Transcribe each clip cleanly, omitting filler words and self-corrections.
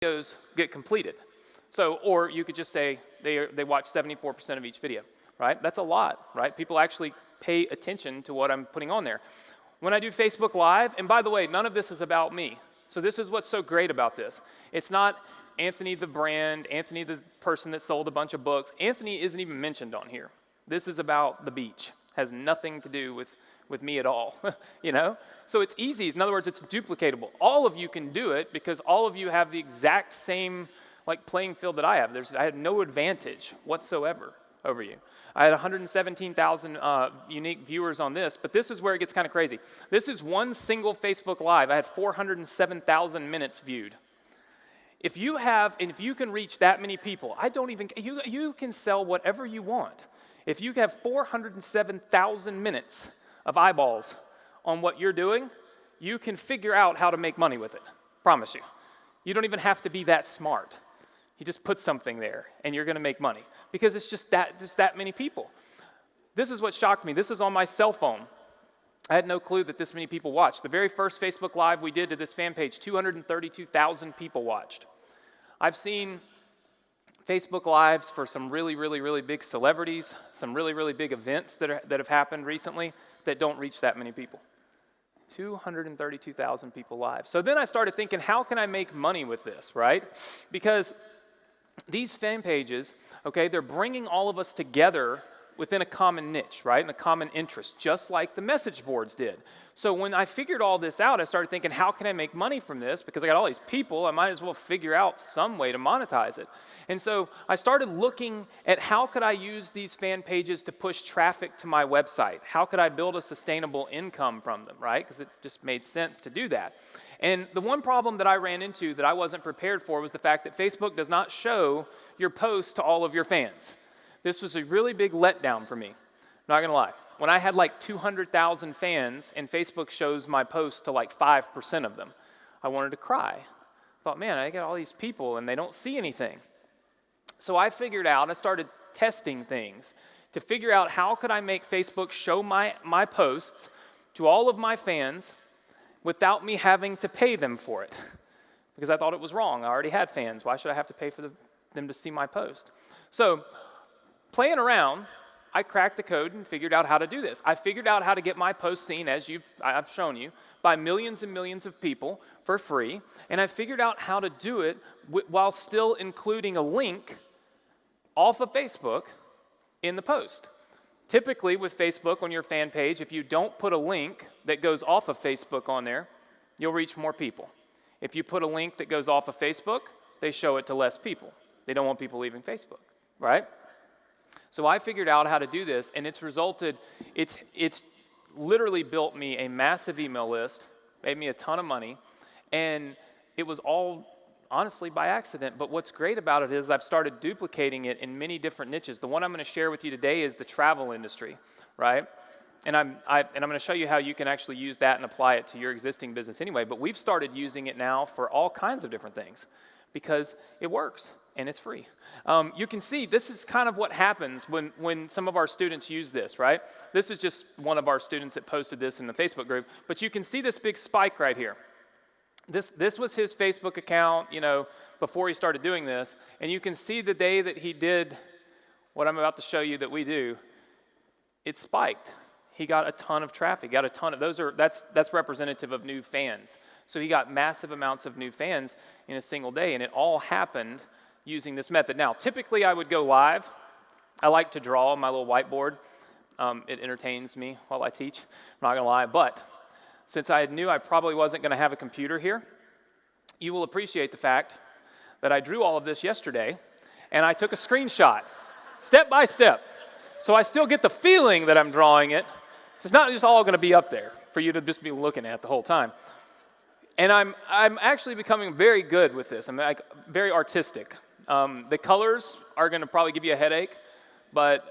videos get completed. So, or you could just say they watch 74% of each video, right? That's a lot, right? People actually pay attention to what I'm putting on there. When I do Facebook Live, and by the way, none of this is about me. So this is what's so great about this. It's not Anthony the brand, Anthony the person that sold a bunch of books. Anthony isn't even mentioned on here. This is about the beach. Has nothing to do with me at all, you know? So it's easy. In other words, it's duplicatable. All of you can do it because all of you have the exact same playing field that I have. I had no advantage whatsoever over you. I had 117,000 unique viewers on this, but this is where it gets kind of crazy. This is one single Facebook Live. I had 407,000 minutes viewed. If you can reach that many people, you can sell whatever you want. If you have 407,000 minutes of eyeballs on what you're doing, you can figure out how to make money with it. Promise you. You don't even have to be that smart. You just put something there, and you're going to make money because it's just that many people. This is what shocked me. This is on my cell phone. I had no clue that this many people watched. The very first Facebook Live we did to this fan page, 232,000 people watched. I've seen Facebook Lives for some really, really, really big celebrities, some really, really big events that have happened recently that don't reach that many people. 232,000 people live. So then I started thinking, how can I make money with this, right? Because these fan pages, okay, they're bringing all of us together within a common niche, right, and a common interest, just like the message boards did. So when I figured all this out, I started thinking, how can I make money from this? Because I got all these people, I might as well figure out some way to monetize it. And so I started looking at how could I use these fan pages to push traffic to my website? How could I build a sustainable income from them, right? Because it just made sense to do that. And the one problem that I ran into that I wasn't prepared for was the fact that Facebook does not show your posts to all of your fans. This was a really big letdown for me, not gonna lie. When I had 200,000 fans and Facebook shows my posts to 5% of them, I wanted to cry. I thought, man, I got all these people and they don't see anything. So I started testing things to figure out how could I make Facebook show my posts to all of my fans without me having to pay them for it. Because I thought it was wrong. I already had fans. Why should I have to pay for them to see my post? So playing around, I cracked the code and figured out how to do this. I figured out how to get my post seen, as I've shown you, by millions and millions of people for free. And I figured out how to do it while still including a link off of Facebook in the post. Typically with Facebook on your fan page, if you don't put a link that goes off of Facebook on there, you'll reach more people. If you put a link that goes off of Facebook, they show it to less people. They don't want people leaving Facebook, right? So I figured out how to do this, and it's literally built me a massive email list, made me a ton of money, and it was all honestly by accident. But what's great about it is I've started duplicating it in many different niches. The one I'm going to share with you today is the travel industry, right? And I'm going to show you how you can actually use that and apply it to your existing business anyway. But we've started using it now for all kinds of different things because it works. And it's free. You can see this is kind of what happens when some of our students use this, right? This is just one of our students that posted this in the Facebook group, but you can see this big spike right here. This was his Facebook account, before he started doing this, and you can see the day that he did what I'm about to show you that we do, it spiked. He got a ton of traffic, that's representative of new fans. So he got massive amounts of new fans in a single day, and it all happened using this method. Now, typically I would go live. I like to draw on my little whiteboard. It entertains me while I teach, I'm not gonna lie, but since I knew I probably wasn't gonna have a computer here, you will appreciate the fact that I drew all of this yesterday, and I took a screenshot, step by step. So I still get the feeling that I'm drawing it. So it's not just all gonna be up there for you to just be looking at the whole time. And I'm actually becoming very good with this. I'm very artistic. The colors are going to probably give you a headache, but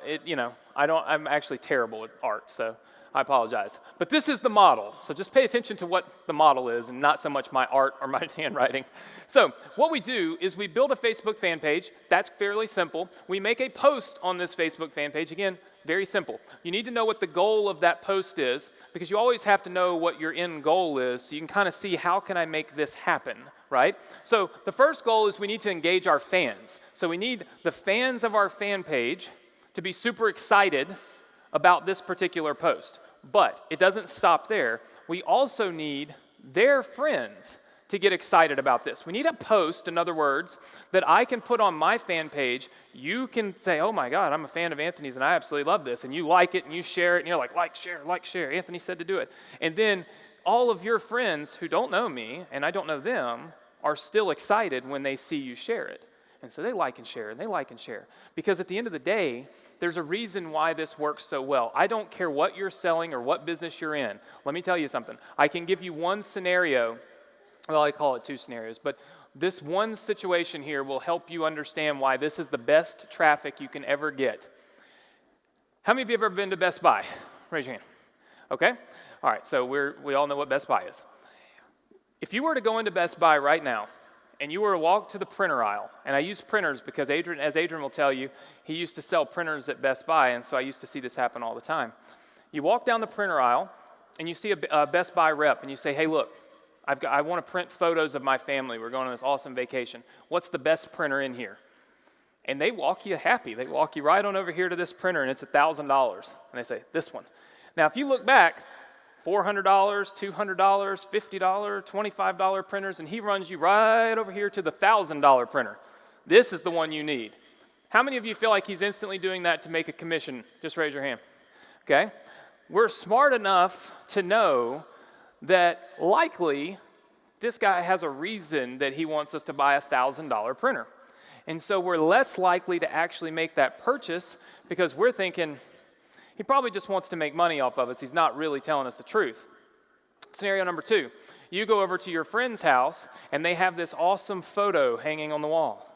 I'm actually terrible at art, so I apologize. But this is the model, so just pay attention to what the model is and not so much my art or my handwriting. So what we do is we build a Facebook fan page. That's fairly simple. We make a post on this Facebook fan page. Again, very simple. You need to know what the goal of that post is because you always have to know what your end goal is so you can kind of see how can I make this happen, right? So the first goal is we need to engage our fans. So we need the fans of our fan page to be super excited about this particular post. But it doesn't stop there. We also need their friends to get excited about this. We need a post, in other words, that I can put on my fan page. You can say, oh my God, I'm a fan of Anthony's and I absolutely love this. And you like it and you share it and you're like, share. Anthony said to do it. And then all of your friends who don't know me and I don't know them are still excited when they see you share it. And so they like and share and they like and share. Because at the end of the day, there's a reason why this works so well. I don't care what you're selling or what business you're in. Let me tell you something. I can give you one scenario. Well, I call it two scenarios, but this one situation here will help you understand why this is the best traffic you can ever get. How many of you have ever been to Best Buy? Raise your hand. Okay? All right, so we all know what Best Buy is. If you were to go into Best Buy right now, and you were to walk to the printer aisle, and I use printers because as Adrian will tell you, he used to sell printers at Best Buy, and so I used to see this happen all the time. You walk down the printer aisle, and you see a Best Buy rep, and you say, hey, look, I want to print photos of my family. We're going on this awesome vacation. What's the best printer in here? And they walk you happy. They walk you right on over here to this printer, and it's $1,000. And they say, this one. Now, if you look back, $400, $200, $50, $25 printers, and he runs you right over here to the $1,000 printer. This is the one you need. How many of you feel like he's instantly doing that to make a commission? Just raise your hand. Okay? We're smart enough to know that likely this guy has a reason that he wants us to buy a $1,000 printer. And so we're less likely to actually make that purchase because we're thinking, he probably just wants to make money off of us. He's not really telling us the truth. Scenario number 2, you go over to your friend's house and they have this awesome photo hanging on the wall.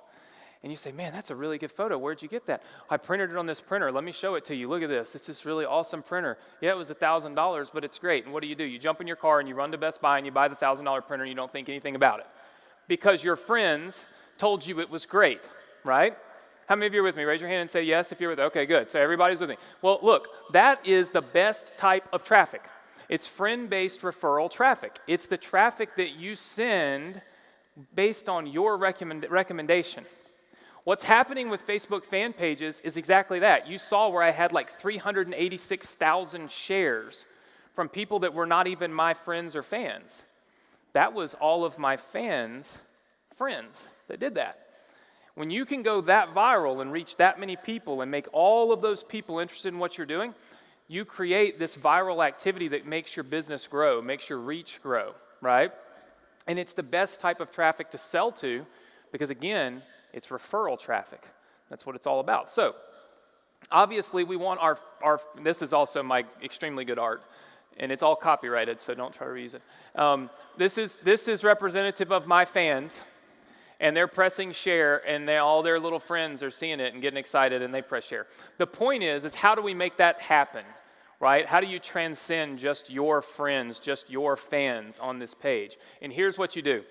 And you say, man, that's a really good photo. Where'd you get that? I printed it on this printer. Let me show it to you. Look at this. It's this really awesome printer. Yeah, it was $1,000, but it's great. And what do? You jump in your car and you run to Best Buy and you buy the $1,000 printer and you don't think anything about it. Because your friends told you it was great, right? How many of you are with me? Raise your hand and say yes if you're with me. Okay, good. So everybody's with me. Well, look, that is the best type of traffic. It's friend-based referral traffic. It's the traffic that you send based on your recommendation. What's happening with Facebook fan pages is exactly that. You saw where I had like 386,000 shares from people that were not even my friends or fans. That was all of my fans' friends that did that. When you can go that viral and reach that many people and make all of those people interested in what you're doing, you create this viral activity that makes your business grow, makes your reach grow, right? And it's the best type of traffic to sell to because, again, it's referral traffic. That's what it's all about. So, obviously, we want our this is also my extremely good art, and it's all copyrighted, so don't try to reuse it. This is representative of my fans, and they're pressing share, and all their little friends are seeing it and getting excited, and they press share. The point is how do we make that happen, right? How do you transcend just your friends, just your fans on this page? And here's what you do.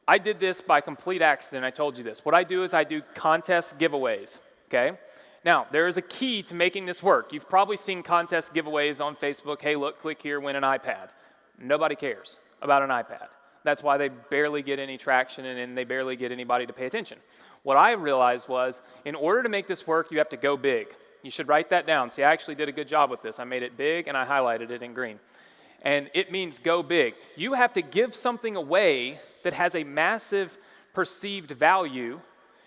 I did this by complete accident. I told you this. What I do is I do contest giveaways, okay? Now, there is a key to making this work. You've probably seen contest giveaways on Facebook. Hey, look, click here, win an iPad. Nobody cares about an iPad. That's why they barely get any traction and they barely get anybody to pay attention. What I realized was, in order to make this work, you have to go big. You should write that down. See, I actually did a good job with this. I made it big and I highlighted it in green. And it means go big. You have to give something away that has a massive perceived value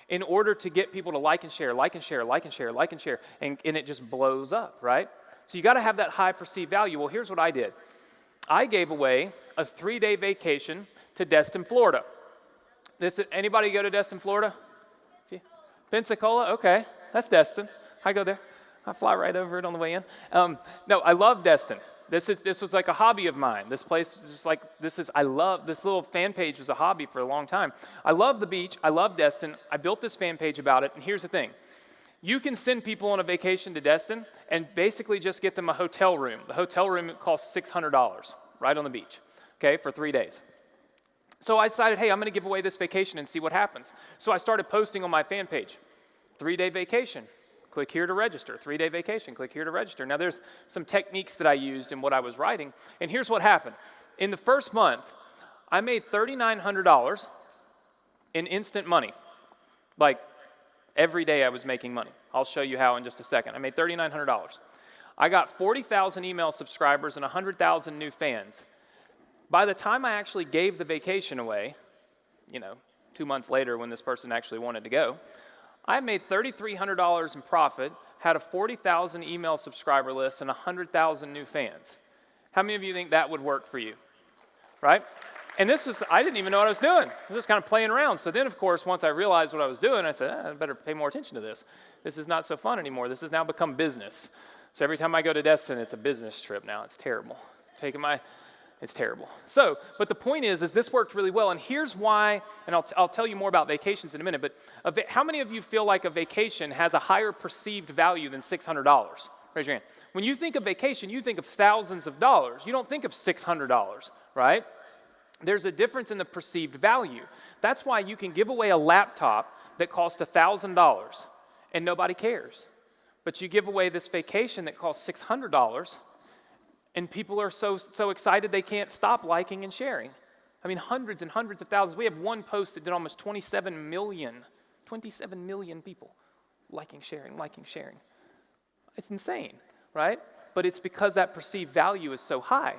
in order to get people to like and share, like and share, like and share, like and share, and it just blows up, right? So you got to have that high perceived value. Well, here's what I did. I gave away a 3-day vacation to Destin, Florida. Anybody go to Destin, Florida? Pensacola? Okay, that's Destin. I go there. I fly right over it on the way in. No, I love Destin. This was like a hobby of mine. This place is just like, I love, this little fan page was a hobby for a long time. I love the beach. I love Destin. I built this fan page about it, and here's the thing. You can send people on a vacation to Destin and basically just get them a hotel room. The hotel room costs $600 right on the beach, okay, for 3 days. So I decided, hey, I'm going to give away this vacation and see what happens. So I started posting on my fan page, 3-day vacation. Click here to register. 3-day vacation. Click here to register. Now, there's some techniques that I used in what I was writing, and here's what happened. In the first month, I made $3,900 in instant money. Like every day I was making money. I'll show you how in just a second. I made $3,900. I got 40,000 email subscribers and 100,000 new fans. By the time I actually gave the vacation away, 2 months later when this person actually wanted to go, I made $3,300 in profit, had a 40,000 email subscriber list, and 100,000 new fans. How many of you think that would work for you? Right? And I didn't even know what I was doing. I was just kind of playing around. So then, of course, once I realized what I was doing, I said, I better pay more attention to this. This is not so fun anymore. This has now become business. So every time I go to Destin, it's a business trip now. It's terrible. It's terrible. So, but the point is this worked really well. And here's why, and I'll tell you more about vacations in a minute, but how many of you feel like a vacation has a higher perceived value than $600? Raise your hand. When you think of vacation, you think of thousands of dollars. You don't think of $600, right? There's a difference in the perceived value. That's why you can give away a laptop that cost $1,000 and nobody cares. But you give away this vacation that costs $600 and people are so excited they can't stop liking and sharing. I mean, hundreds and hundreds of thousands. We have one post that did almost 27 million people liking, sharing. It's insane, right? But it's because that perceived value is so high.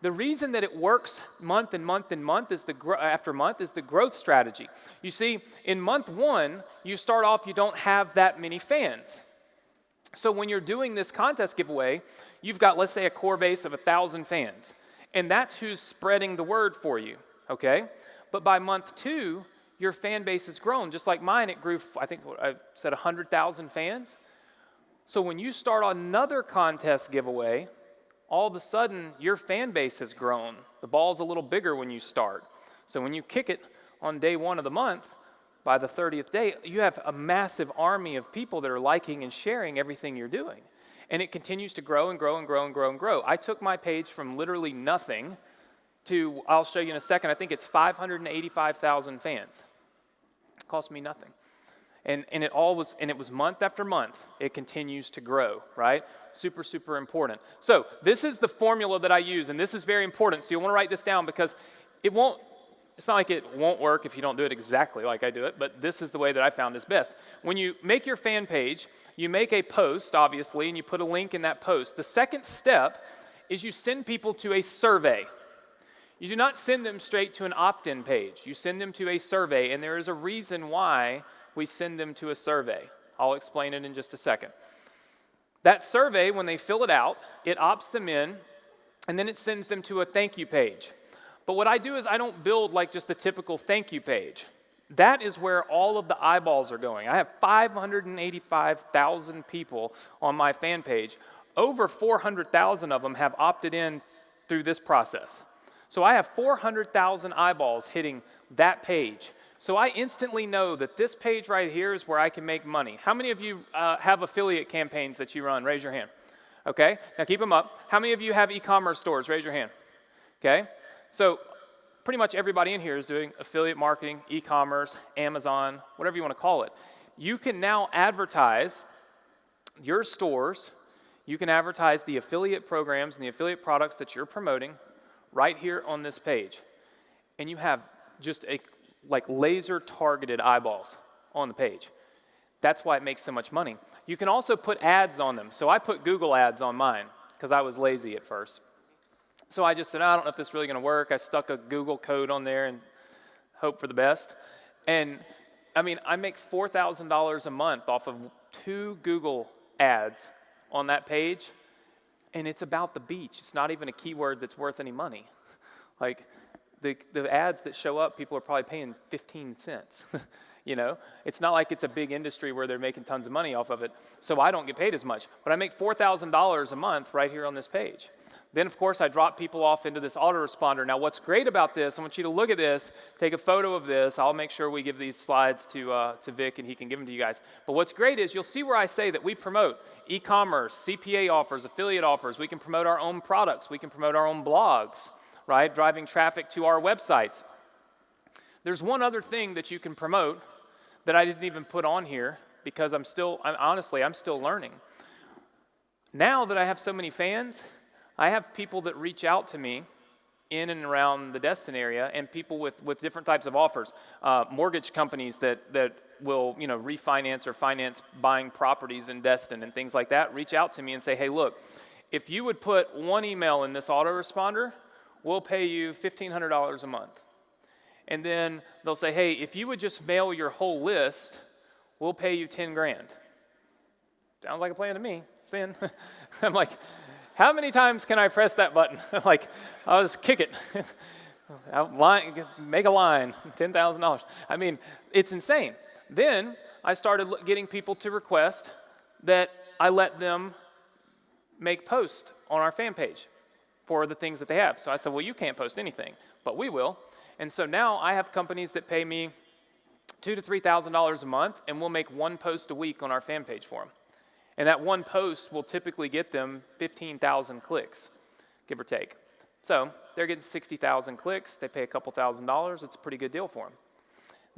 The reason that it works month and month and month after month is the growth strategy. You see, in month 1, you start off, you don't have that many fans. So when you're doing this contest giveaway, you've got, let's say, a core base of 1,000 fans. And that's who's spreading the word for you, okay? But by month 2, your fan base has grown. Just like mine, it grew, I think I said 100,000 fans. So when you start another contest giveaway, all of a sudden, your fan base has grown. The ball's a little bigger when you start. So when you kick it on day 1 of the month, by the 30th day, you have a massive army of people that are liking and sharing everything you're doing. And it continues to grow and grow and grow and grow and grow. I took my page from literally nothing to, I'll show you in a second, I think it's 585,000 fans. It cost me nothing. And it was month after month, it continues to grow, right? Super, super important. So this is the formula that I use, and this is very important. So you'll want to write this down because it's not like it won't work if you don't do it exactly like I do it, but this is the way that I found is best. When you make your fan page, you make a post, obviously, and you put a link in that post. The second step is you send people to a survey. You do not send them straight to an opt-in page. You send them to a survey, and there is a reason why we send them to a survey. I'll explain it in just a second. That survey, when they fill it out, it opts them in, and then it sends them to a thank you page. But what I do is I don't build like just the typical thank you page. That is where all of the eyeballs are going. I have 585,000 people on my fan page. Over 400,000 of them have opted in through this process. So I have 400,000 eyeballs hitting that page. So I instantly know that this page right here is where I can make money. How many of you have affiliate campaigns that you run? Raise your hand. Okay, now keep them up. How many of you have e-commerce stores? Raise your hand. Okay, so pretty much everybody in here is doing affiliate marketing, e-commerce, Amazon, whatever you want to call it. You can now advertise your stores. You can advertise the affiliate programs and the affiliate products that you're promoting right here on this page. And you have just laser targeted eyeballs on the page. That's why it makes so much money. You can also put ads on them. So I put Google ads on mine because I was lazy at first. So I just said, I don't know if this is really going to work. I stuck a Google code on there and hope for the best. And I mean, I make $4,000 a month off of 2 Google ads on that page. And it's about the beach. It's not even a keyword that's worth any money. Like, the ads that show up, people are probably paying 15 cents. It's not like it's a big industry where they're making tons of money off of it. So I don't get paid as much. But I make $4,000 a month right here on this page. Then, of course, I drop people off into this autoresponder. Now, what's great about this, I want you to look at this, take a photo of this. I'll make sure we give these slides to Vic, and he can give them to you guys. But what's great is you'll see where I say that we promote e-commerce, CPA offers, affiliate offers. We can promote our own products. We can promote our own blogs, right, driving traffic to our websites. There's one other thing that you can promote that I didn't even put on here because I'm still learning. Now that I have so many fans, I have people that reach out to me in and around the Destin area, and people with different types of offers. Mortgage companies that will refinance or finance buying properties in Destin and things like that reach out to me and say, hey, look, if you would put one email in this autoresponder, we'll pay you $1,500 a month. And then they'll say, hey, if you would just mail your whole list, we'll pay you 10 grand. Sounds like a plan to me. Sin. I'm like, how many times can I press that button? Like, I'll just kick it. Make a line, $10,000. I mean, it's insane. Then I started getting people to request that I let them make posts on our fan page for the things that they have. So I said, well, you can't post anything, but we will. And so now I have companies that pay me $2,000 to $3,000 a month, and we'll make one post a week on our fan page for them. And that one post will typically get them 15,000 clicks, give or take. So they're getting 60,000 clicks. They pay a couple $1,000s. It's a pretty good deal for them.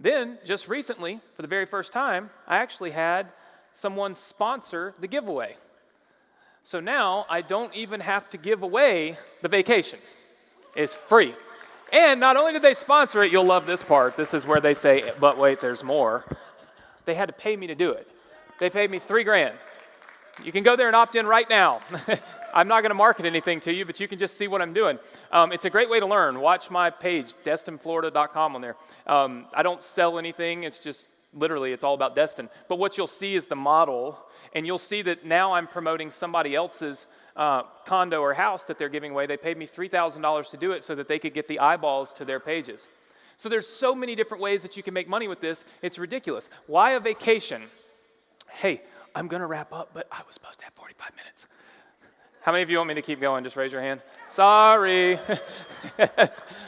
Then, just recently, for the very first time, I actually had someone sponsor the giveaway. So now I don't even have to give away the vacation. It's free. And not only did they sponsor it, you'll love this part. This is where they say, but wait, there's more. They had to pay me to do it. They paid me $3 grand. You can go there and opt in right now. I'm not going to market anything to you, but you can just see what I'm doing. It's a great way to learn. Watch my page, DestinFlorida.com on there. I don't sell anything. It's just literally, it's all about Destin. But what you'll see is the model, and you'll see that now I'm promoting somebody else's condo or house that they're giving away. They paid me $3,000 to do it so that they could get the eyeballs to their pages. So there's so many different ways that you can make money with this. It's ridiculous. Why a vacation? Hey, I'm going to wrap up, but I was supposed to have 45 minutes. How many of you want me to keep going? Just raise your hand. Sorry.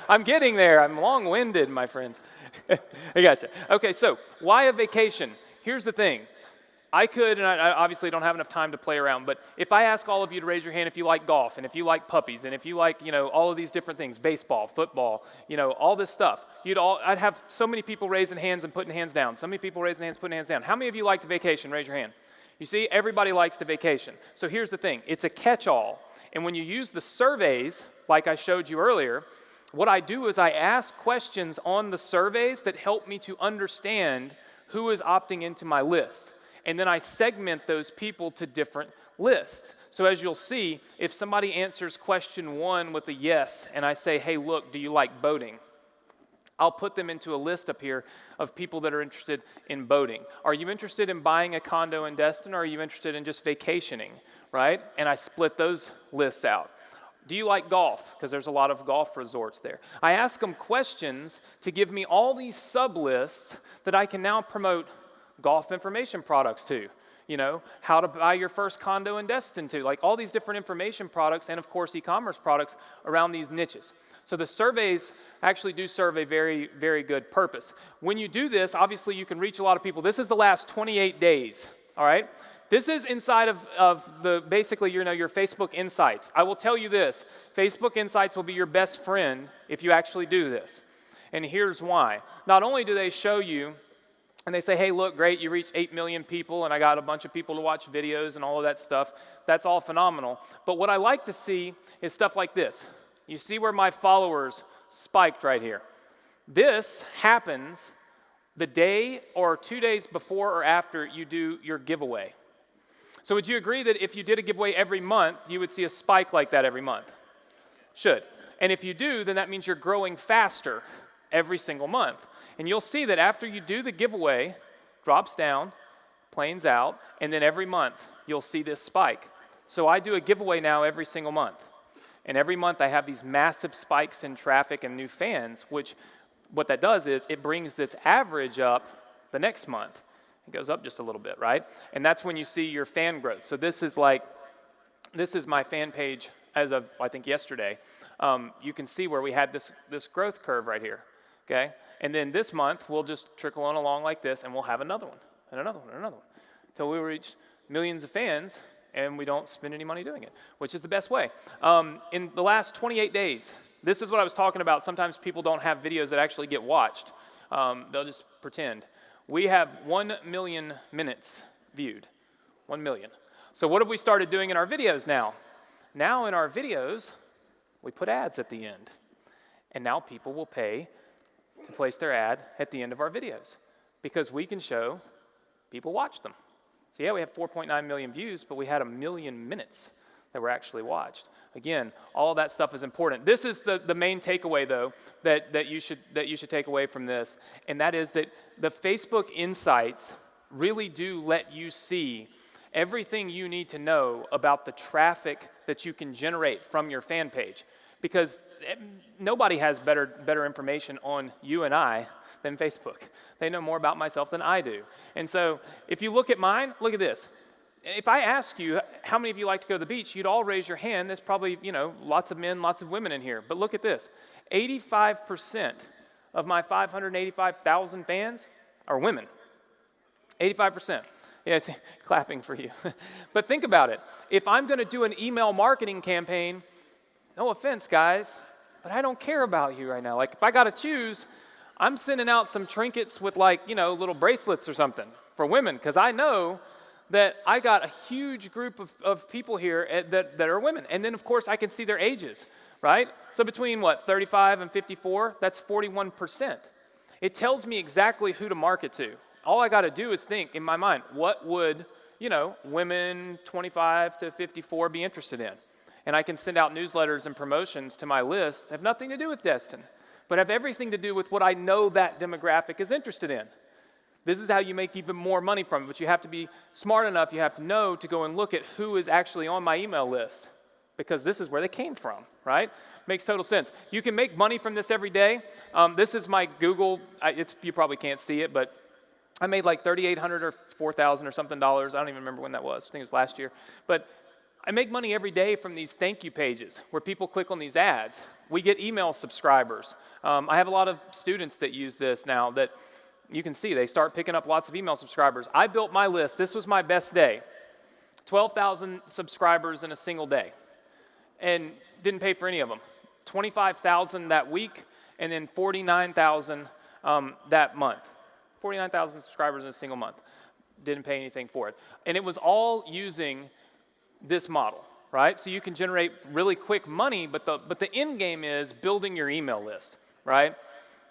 I'm getting there. I'm long-winded, my friends. I gotcha. Okay, so why a vacation? Here's the thing. I could, and I obviously don't have enough time to play around, but if I ask all of you to raise your hand if you like golf, and if you like puppies, and if you like, all of these different things, baseball, football, all this stuff, I'd have so many people raising hands and putting hands down. So many people raising hands, putting hands down. How many of you like to vacation? Raise your hand. You see, everybody likes to vacation. So here's the thing. It's a catch-all. And when you use the surveys, like I showed you earlier, what I do is I ask questions on the surveys that help me to understand who is opting into my list. And then I segment those people to different lists. So as you'll see, if somebody answers question 1 with a yes, and I say, hey, look, do you like boating? I'll put them into a list up here of people that are interested in boating. Are you interested in buying a condo in Destin, or are you interested in just vacationing, right? And I split those lists out. Do you like golf? Because there's a lot of golf resorts there. I ask them questions to give me all these sub-lists that I can now promote golf information products to. How to buy your first condo in Destin to, like all these different information products, and of course e-commerce products around these niches. So the surveys actually do serve a very, very good purpose. When you do this, obviously you can reach a lot of people. This is the last 28 days, all right? This is inside of the basically your Facebook Insights. I will tell you this, Facebook Insights will be your best friend if you actually do this. And here's why. Not only do they show you, and they say, hey, look, great, you reached 8 million people, and I got a bunch of people to watch videos and all of that stuff. That's all phenomenal. But what I like to see is stuff like this. You see where my followers spiked right here. This happens the day or 2 days before or after you do your giveaway. So would you agree that if you did a giveaway every month, you would see a spike like that every month? Should. And if you do, then that means you're growing faster every single month. And you'll see that after you do the giveaway, drops down, planes out, and then every month you'll see this spike. So I do a giveaway now every single month. And every month I have these massive spikes in traffic and new fans, which what that does is it brings this average up the next month. It goes up just a little bit, right? And that's when you see your fan growth. So this is my fan page as of, I think, yesterday. You can see where we had this growth curve right here, okay? And then this month, we'll just trickle on along like this, and we'll have another one, and another one, and another one, until we reach millions of fans, and we don't spend any money doing it, which is the best way. In the last 28 days, this is what I was talking about. Sometimes people don't have videos that actually get watched. They'll just pretend. We have 1 million minutes viewed, 1 million. So what have we started doing in our videos now? Now in our videos, we put ads at the end. And now people will pay to place their ad at the end of our videos because we can show people watch them. So yeah, we have 4.9 million views, but we had 1 million minutes that were actually watched. Again, all that stuff is important. This is the main takeaway, though, that you should take away from this, and that is that the Facebook Insights really do let you see everything you need to know about the traffic that you can generate from your fan page, because nobody has better information on you and I than Facebook. They know more about myself than I do. And so if you look at mine, look at this. If I ask you, how many of you like to go to the beach, you'd all raise your hand. There's probably, lots of men, lots of women in here. But look at this. 85% of my 585,000 fans are women. 85%. Yeah, it's clapping for you. But think about it. If I'm going to do an email marketing campaign, no offense, guys, but I don't care about you right now. Like, if I got to choose, I'm sending out some trinkets with, little bracelets or something for women, because I know that I got a huge group of people here that are women. And then, of course, I can see their ages, right? So between, 35 and 54, that's 41%. It tells me exactly who to market to. All I got to do is think in my mind, what would, women 25 to 54 be interested in? And I can send out newsletters and promotions to my list that have nothing to do with Destin, but have everything to do with what I know that demographic is interested in. This is how you make even more money from it, but you have to be smart enough, you have to know to go and look at who is actually on my email list, because this is where they came from, right? Makes total sense. You can make money from this every day. This is my Google, you probably can't see it, but I made like $3,800 or $4,000 or something dollars. I don't even remember when that was. I think it was last year. But I make money every day from these thank you pages where people click on these ads. We get email subscribers. I have a lot of students that use this now that you can see they start picking up lots of email subscribers. I built my list. This was my best day. 12,000 subscribers in a single day, and didn't pay for any of them. 25,000 that week, and then 49,000 that month. 49,000 subscribers in a single month. Didn't pay anything for it. And it was all using this model, right? So you can generate really quick money, but the end game is building your email list, right?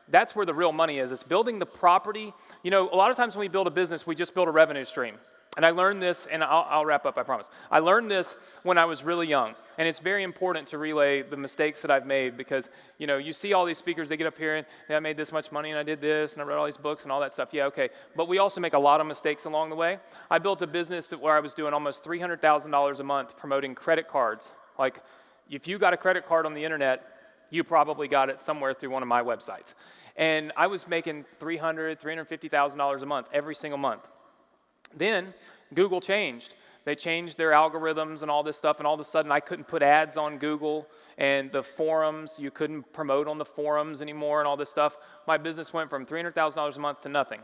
That's where the real money is. It's building the property. A lot of times when we build a business, we just build a revenue stream. And I learned this, and I'll wrap up, I promise. I learned this when I was really young, and it's very important to relay the mistakes that I've made because, you see all these speakers, they get up here and I made this much money and I did this and I read all these books and all that stuff. Yeah, okay. But we also make a lot of mistakes along the way. I built a business where I was doing almost $300,000 a month promoting credit cards. Like, if you got a credit card on the internet, you probably got it somewhere through one of my websites. And I was making $300,000, $350,000 a month every single month. Then Google changed. They changed their algorithms and all this stuff, and all of a sudden I couldn't put ads on Google, and the forums, you couldn't promote on the forums anymore and all this stuff. My business went from $300,000 a month to nothing.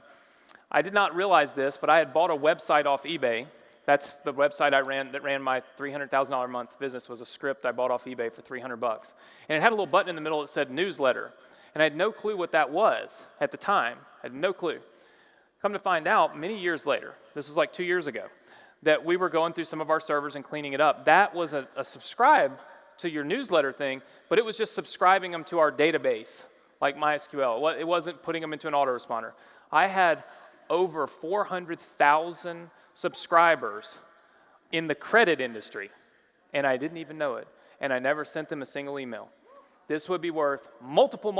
I did not realize this, but I had bought a website off eBay. That's the website I ran that ran my $300,000 a month business. Was a script I bought off eBay for $300. And it had a little button in the middle that said newsletter. And I had no clue what that was at the time. I had no clue. Come to find out, many years later, this was like 2 years ago, that we were going through some of our servers and cleaning it up. That was a subscribe to your newsletter thing, but it was just subscribing them to our database, like MySQL. It wasn't putting them into an autoresponder. I had over 400,000 subscribers in the credit industry, and I didn't even know it, and I never sent them a single email. This would be worth multiple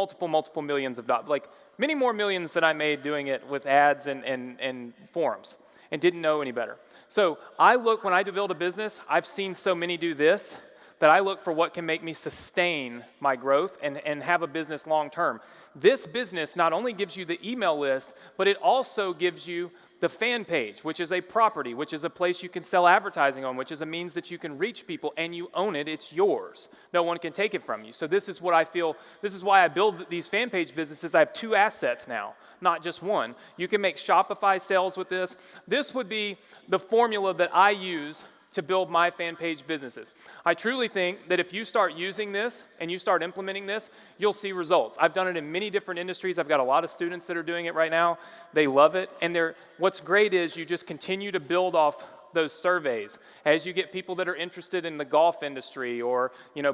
millions of dollars, like many more millions than I made doing it with ads and forums, and didn't know any better. So when I build a business, I've seen so many do this, that I look for what can make me sustain my growth and have a business long term. This business not only gives you the email list, but it also gives you the fan page, which is a property, which is a place you can sell advertising on, which is a means that you can reach people, and you own it. It's yours. No one can take it from you. So this is what I feel, this is why I build these fan page businesses. I have 2 assets now, not just one. You can make Shopify sales with this. This would be the formula that I use to build my fan page businesses. I truly think that if you start using this and you start implementing this, you'll see results. I've done it in many different industries. I've got a lot of students that are doing it right now. They love it. And what's great is you just continue to build off those surveys, as you get people that are interested in the golf industry or,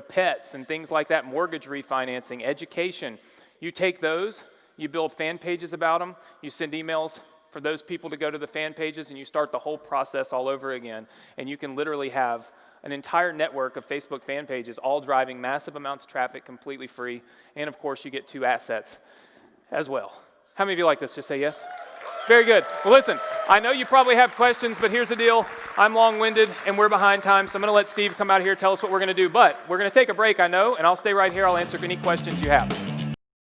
pets and things like that, mortgage refinancing, education, you take those, you build fan pages about them, you send emails for those people to go to the fan pages, and you start the whole process all over again. And you can literally have an entire network of Facebook fan pages all driving massive amounts of traffic completely free. And of course, you get 2 assets as well. How many of you like this? Just say yes. Very good. Well, listen, I know you probably have questions, but here's the deal. I'm long-winded, and we're behind time, so I'm going to let Steve come out here and tell us what we're going to do. But we're going to take a break, I know, and I'll stay right here. I'll answer any questions you have.